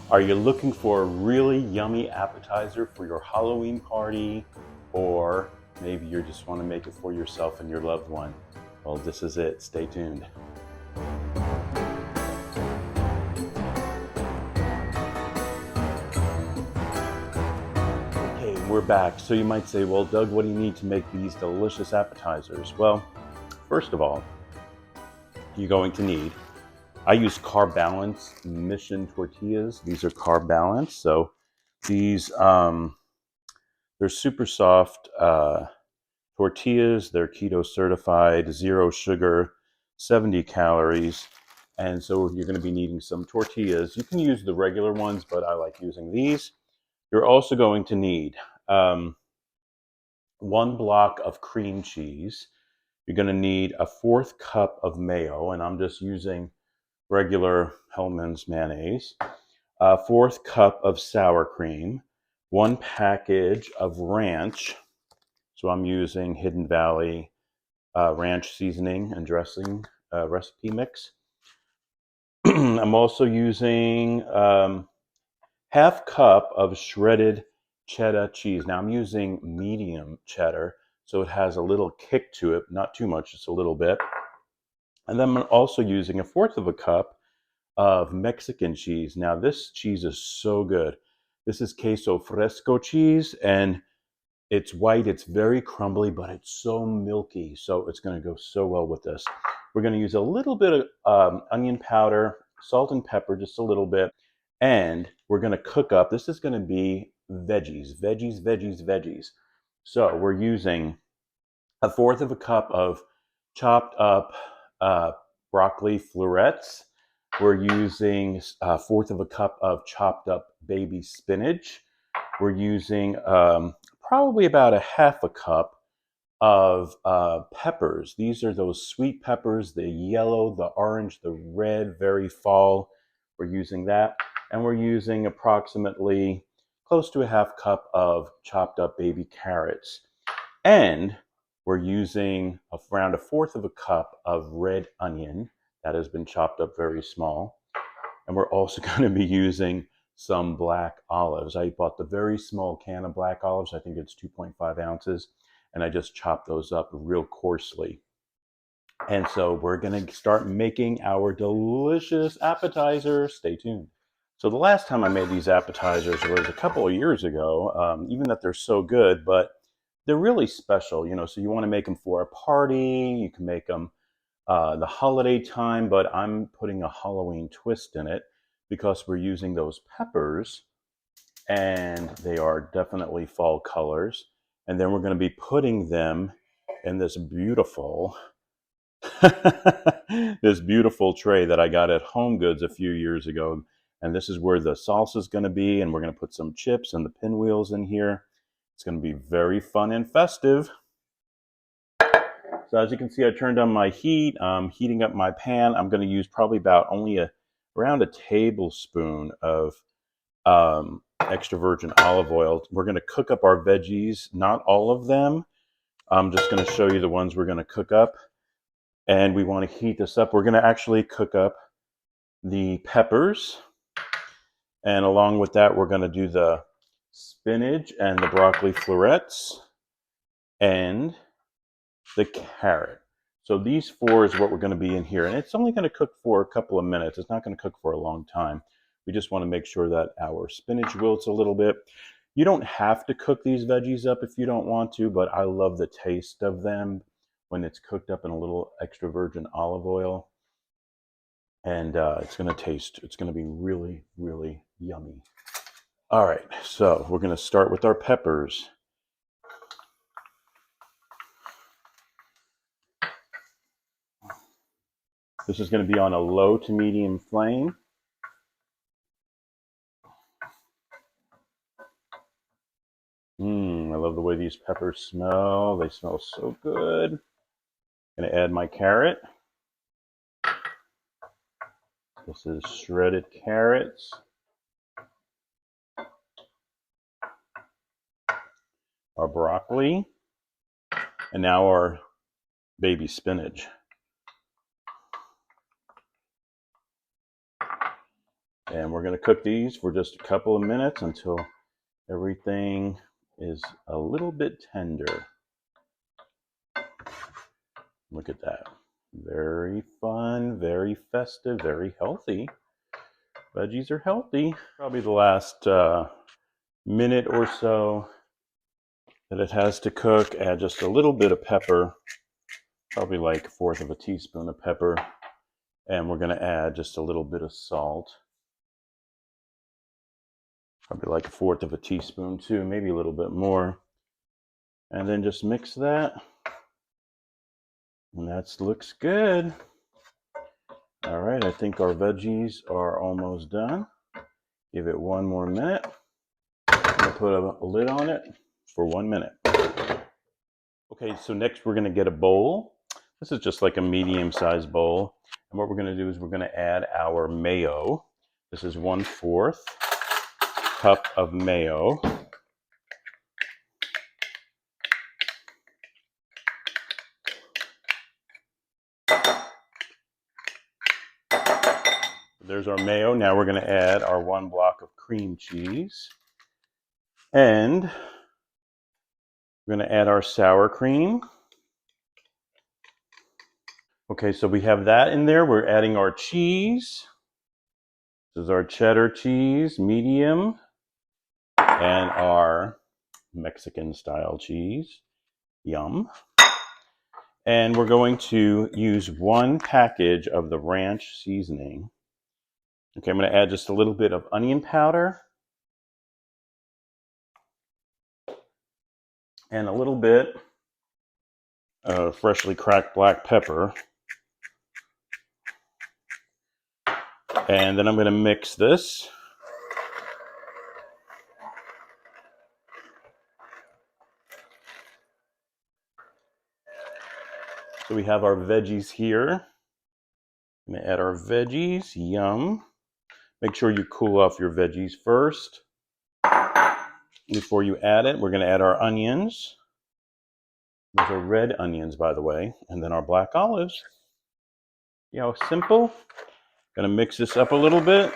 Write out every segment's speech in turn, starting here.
Are you looking for a really yummy appetizer for your Halloween party? Or maybe you just want to make it for yourself and your loved one? Well, this is it. Stay tuned. Okay, we're back. So you might say, well, Doug, what do you need to make these delicious appetizers? Well, first of all, you're going to need, I use Carb Balance Mission tortillas. These are Carb Balance. So these, they're super soft tortillas. They're keto certified, 0 sugar, 70 calories. And so you're going to be needing some tortillas. You can use the regular ones, but I like using these. You're also going to need 1 block of cream cheese. You're going to need a 1/4 cup of mayo, and I'm just using regular Hellmann's mayonnaise. A 1/4 cup of sour cream. 1 package of ranch. So I'm using Hidden Valley ranch seasoning and dressing recipe mix. I'm also using 1/2 cup of shredded cheddar cheese. Now I'm using medium cheddar, so it has a little kick to it, not too much, just a little bit. And then I'm also using 1/4 cup of Mexican cheese. Now this cheese is so good. This is queso fresco cheese, and it's white, it's very crumbly, but it's so milky. So it's going to go so well with this. We're going to use a little bit of onion powder, salt and pepper, just a little bit. And we're going to cook up, this is going to be veggies. So we're using 1/4 cup of chopped up broccoli florets. We're using 1/4 cup of chopped up baby spinach. We're using probably about 1/2 cup of peppers. These are those sweet peppers, the yellow, the orange, the red, very fall. We're using that. And we're using approximately close to 1/2 cup of chopped up baby carrots. And we're using around 1/4 cup of red onion that has been chopped up very small. And we're also going to be using some black olives. I bought the very small can of black olives. I think it's 2.5 ounces. And I just chopped those up real coarsely. And so we're going to start making our delicious appetizer. Stay tuned. So the last time I made these appetizers was a couple of years ago, even that they're so good, but they're really special, so you want to make them for a party. You can make them the holiday time, but I'm putting a Halloween twist in it because we're using those peppers, and they are definitely fall colors. And then we're going to be putting them in this beautiful this beautiful tray that I got at Home Goods a few years ago. And this is where the salsa is going to be, and we're going to put some chips and the pinwheels in here. It's going to be very fun and festive. So as you can see, I turned on my heat. I'm heating up my pan. I'm going to use probably about only around a tablespoon of extra virgin olive oil. We're going to cook up our veggies, not all of them. I'm just going to show you the ones we're going to cook up. And we want to heat this up. We're going to actually cook up the peppers. And along with that, we're going to do the spinach and the broccoli florets and the carrot. So these 4 is what we're going to be in here. And it's only going to cook for a couple of minutes. It's not going to cook for a long time. We just want to make sure that our spinach wilts a little bit. You don't have to cook these veggies up if you don't want to, but I love the taste of them when it's cooked up in a little extra virgin olive oil. And it's going to be really, really yummy. All right, so we're going to start with our peppers. This is going to be on a low to medium flame. I love the way these peppers smell. They smell so good. I'm going to add my carrot. This is shredded carrots. Our broccoli. And now our baby spinach. And we're going to cook these for just a couple of minutes until everything is a little bit tender. Look at that. Very fun, very festive, very healthy. Veggies are healthy. Probably the last minute or so that it has to cook, add just a little bit of pepper, probably like 1/4 of a teaspoon of pepper. And we're going to add just a little bit of salt. Probably like 1/4 of a teaspoon too, maybe a little bit more. And then just mix that. And that looks good. All right, I think our veggies are almost done. Give it 1 more minute. I'm gonna put a lid on it for 1 minute. Okay, so next we're gonna get a bowl. This is just like a medium-sized bowl. And what we're gonna do is we're gonna add our mayo. This is 1/4 cup of mayo. There's our mayo. Now we're going to add our 1 block of cream cheese. And we're going to add our sour cream. Okay, so we have that in there. We're adding our cheese. This is our cheddar cheese, medium. And our Mexican style cheese. Yum. And we're going to use 1 package of the ranch seasoning. Okay, I'm going to add just a little bit of onion powder. And a little bit of freshly cracked black pepper. And then I'm going to mix this. So we have our veggies here. I'm going to add our veggies. Yum. Make sure you cool off your veggies first before you add it. We're going to add our onions. Those are red onions, by the way. And then our black olives. You know, simple. Going to mix this up a little bit.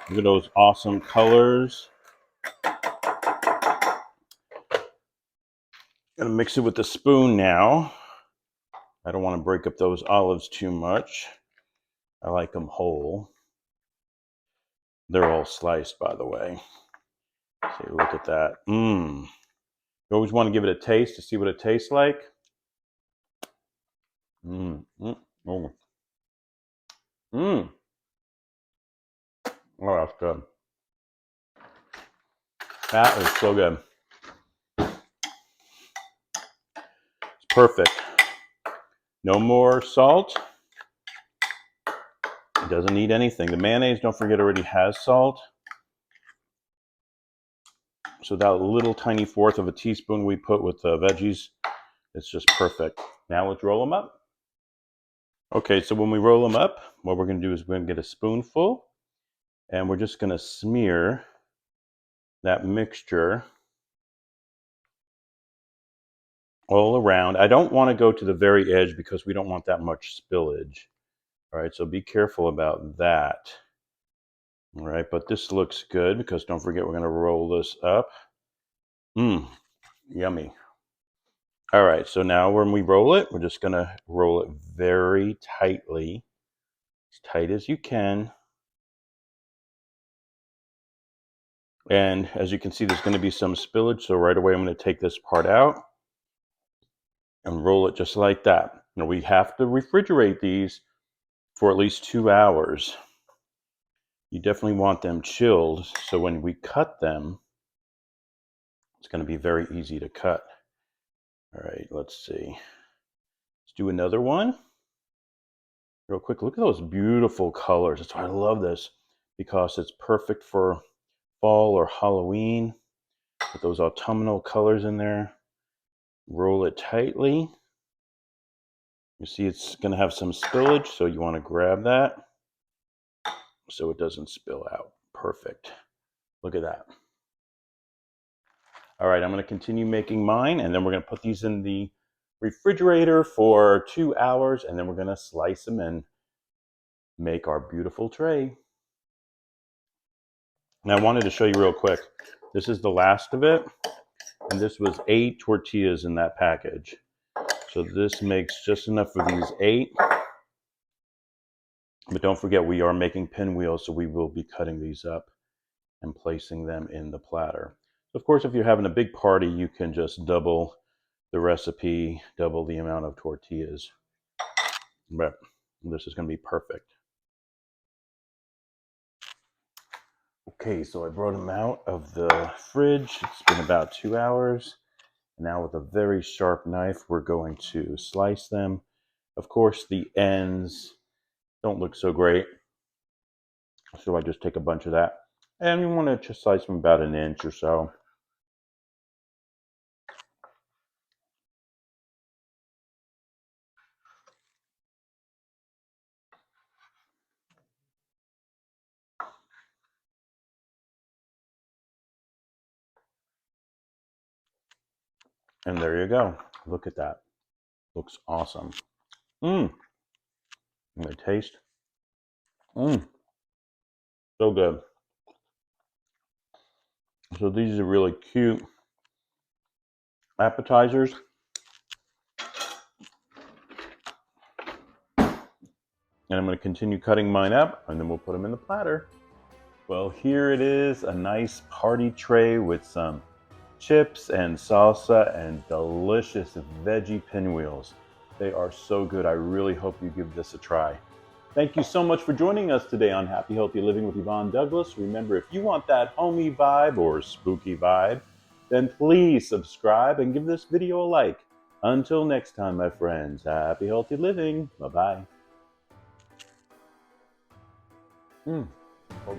Look at those awesome colors. Going to mix it with the spoon now. I don't want to break up those olives too much. I like them whole. They're all sliced, by the way. See, look at that. You always want to give it a taste to see what it tastes like. Oh. Oh, that's good. That is so good. It's perfect. No more salt. It doesn't need anything. The mayonnaise, don't forget, already has salt. So that little tiny 1/4 of a teaspoon we put with the veggies, it's just perfect. Now let's roll them up. Okay, so when we roll them up, what we're going to do is we're going to get a spoonful, and we're just going to smear that mixture all around. I don't want to go to the very edge because we don't want that much spillage. All right, so be careful about that. All right, but this looks good because don't forget we're going to roll this up. Yummy. All right, so now when we roll it, we're just going to roll it very tightly, as tight as you can. And as you can see, there's going to be some spillage, so right away I'm going to take this part out and roll it just like that. Now we have to refrigerate these for at least 2 hours. You definitely want them chilled, so when we cut them, it's going to be very easy to cut. All right, let's see. Let's do another one. Real quick, look at those beautiful colors. That's why I love this, because it's perfect for fall or Halloween with those autumnal colors in there. Roll it tightly. You see it's going to have some spillage, so you want to grab that so it doesn't spill out. Perfect. Look at that. All right, I'm going to continue making mine, and then we're going to put these in the refrigerator for 2 hours, and then we're going to slice them and make our beautiful tray. And I wanted to show you real quick. This is the last of it. And this was 8 tortillas in that package. So this makes just enough for these 8. But don't forget, we are making pinwheels, so we will be cutting these up and placing them in the platter. Of course, if you're having a big party, you can just double the recipe, double the amount of tortillas. But this is going to be perfect. Okay, so I brought them out of the fridge. It's been about 2 hours. Now with a very sharp knife, we're going to slice them. Of course, the ends don't look so great. So I just take a bunch of that. And you want to just slice them about 1 inch or so. And there you go. Look at that. Looks awesome. And the taste. So good. So these are really cute appetizers. And I'm going to continue cutting mine up, and then we'll put them in the platter. Well, here it is, a nice party tray with some chips and salsa and delicious veggie pinwheels. They are so good. I really hope you give this a try. Thank you so much for joining us today on Happy Healthy Living with Yvonne Douglas. Remember, if you want that homey vibe or spooky vibe, then please subscribe and give this video a like. Until next time, my friends, happy healthy living. Bye-bye. Hold on.